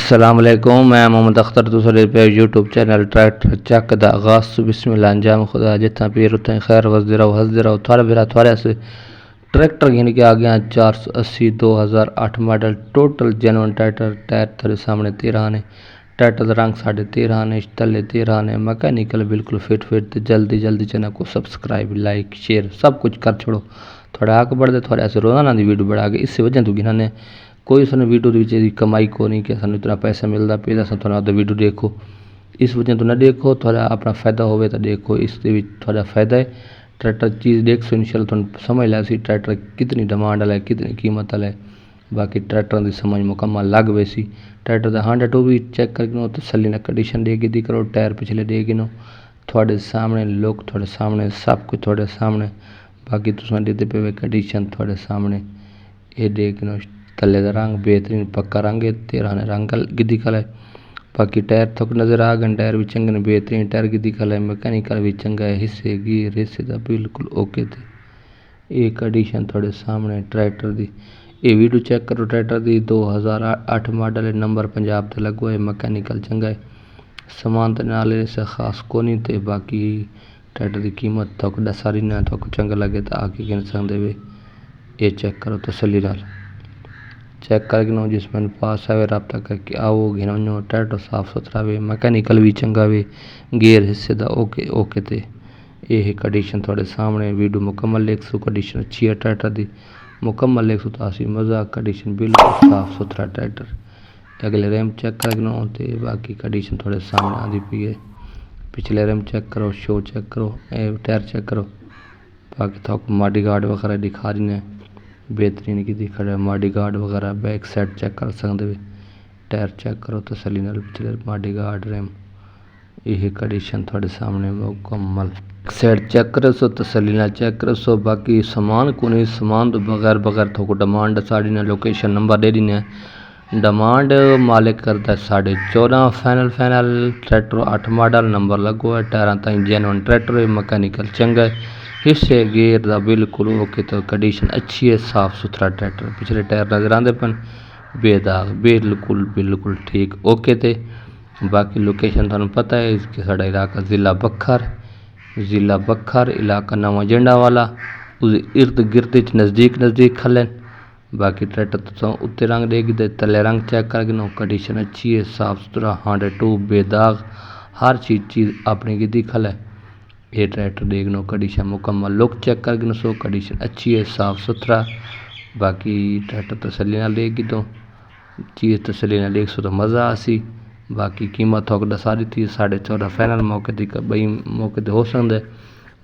अस्सलाम वालेकुम, मैं मोहम्मद अख्तर दूसरे पे यूट्यूब चैनल ट्रैक्टर चक दा आगाज़ बिस्मिल्लाह अंजाम खुदा जितना पीर उतना खैर वसदे रहो थारे बिरा थारे से ट्रैक्टर गिन के आ गया 480 2008 model total genuine tractor. Tyre तेरे सामने 13 ने, ट्रैक्टर का रंग 13.5 ने, तले 13 ने, मैकेनिकल बिल्कुल फिट जल्दी चैनल को सब्सक्राइब लाइक शेयर सब कुछ कर छोड़ो। थोड़े आगे बढ़ते थोड़े ऐसे रोजाना की वीडियो बढ़ा के इससे वजह तो गिना ने कोई सानू वीडियो की कमाई को नहीं कि सानू इतना पैसा मिलता पे थोड़ा वीडियो देखो इस वजह तो ना देखो थोड़ा अपना फायदा हो तो देखो इससे थोड़ा फायदा है। ट्रैक्टर चीज़ देख सो इंशाल्लाह थोड़ा समझ लिया सी ट्रैक्टर कितनी डिमांड वाला है कितनी कीमत वाला है। बाकी ट्रैक्टर की समझ मुकम्मल लग वैसी ट्रैक्टर का 100 भी चेक करके तसली ने कंडीशन दे दी करो। टायर पिछले दे गिनो थोड़े सामने लुक थोड़े सामने सब कुछ थोड़े सामने। बाकी तुम देते पे कंडीशन थोड़े सामने ये देख गिनो तले का रंग बेहतरीन पक्का रंग है 13 ने रंग गिद्दी कल है। बाकी टायर थोक नज़र आ गए टायर भी चंगे ने बेहतरीन टायर गिद्दी कल है मैकेनिकल भी चंगा है हिस्से गियर हिस्से का बिल्कुल ओके थे। ये कंडीशन थोड़े सामने ट्रैक्टर दी ये वीडियो चेक करो ट्रैक्टर दी 2008 मॉडल है नंबर पंजाब से लगो है मैकेनिकल चंगा है समान तो नाले से खास को नहीं थे। बाकी ट्रैक्टर की कीमत थोक दसारी ना थोक चंगा लगे तो आके गिन सकते वे ये चेक करो तसली नाल चेक करके नो जिसमें पास आवे रब्ता करके आओ घिनो ट्रैक्टर साफ सुथरा वे मैकेनिकल भी चंगा वे गियर हिस्से दा ओके थे। ये कंडीशन थोड़े सामने वीडियो मुकम्मल 100 कंडीशन अच्छी है ट्रैक्टर दी मुकम्मल 180 मज़ा कंडीशन बिल्कुल साफ सुथरा ट्रैक्टर। अगले रैम चेक करके नो ते बाकी कंडीशन थोड़े सामने आती पी है पिछले रैम चेक करो शो चेक करो टायर चेक करो। बाकी तो मॉडी गार्ड वगैरह दिखा रही ने बेहतरीन की दिखा रहा है मॉडी गार्ड वगैरह बैक साइड चेक कर सकते वे टायर चेक करो तसली नाल पिछले मॉडी गार्ड रैम यही कंडीशन थोड़े सामने मुकम्मल साइड चेक करो सो तसली नाल चेक करो सो। बाकी सामान को नहीं सामान तो बगैर थोको डिमांड साड़ी ने लोकेशन नंबर दे दी डिमांड मालिक करता है 14.5 फाइनल ट्रैक्टर 8 मॉडल नंबर लगो है टायरा तीन जेनुइन ट्रैक्टर है मैकेनिकल चंगा है हिस्से गियर का बिल्कुल ओके तो कंडीशन अच्छी है साफ सुथरा ट्रैक्टर पिछले टायर नजर आते पन बेदाग बिल्कुल ठीक ओके थे। बाकी लोकेशन थानू पता है इसके साड़ा इलाका ज़िला बखर इलाका नवा जेंडा वाला उस इर्द गिर्द नज़दीक खलन। बाकी ट्रैक्टर तो उत्ते रंग देगी तले रंग चेक करके नो कंडीशन अच्छी है साफ सुथरा 102 बेदाग हर चीज़ अपनी गिद्दी खल है। ये ट्रैक्टर देख लो कंडीशन मुकम्मल लुक चेक करके सो कंडीशन अच्छी है साफ सुथरा। बाकी ट्रैक्टर तसली ना लेगी तो चीज़ तसली ना देख सो तो मज़ा आसी। बाकी कीमत थोक दसा दी थी 14.5 फाइनल मौके दी बई मौके ते हो सकता है।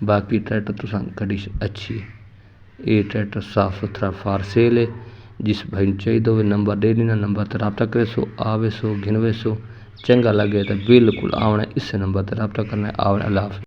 बाकी ट्रैक्टर तो कंडीशन अच्छी है ये ट्रैक्टर साफ सुथरा फार सेल है जिस भाई चाहिए हो नंबर दे देना नंबर पर रब्ता करे सो आवे सो घिनवे सो चंगा लगे तो बिल्कुल आवना इस नंबर पर रब्ता करना आवना अल्लाह।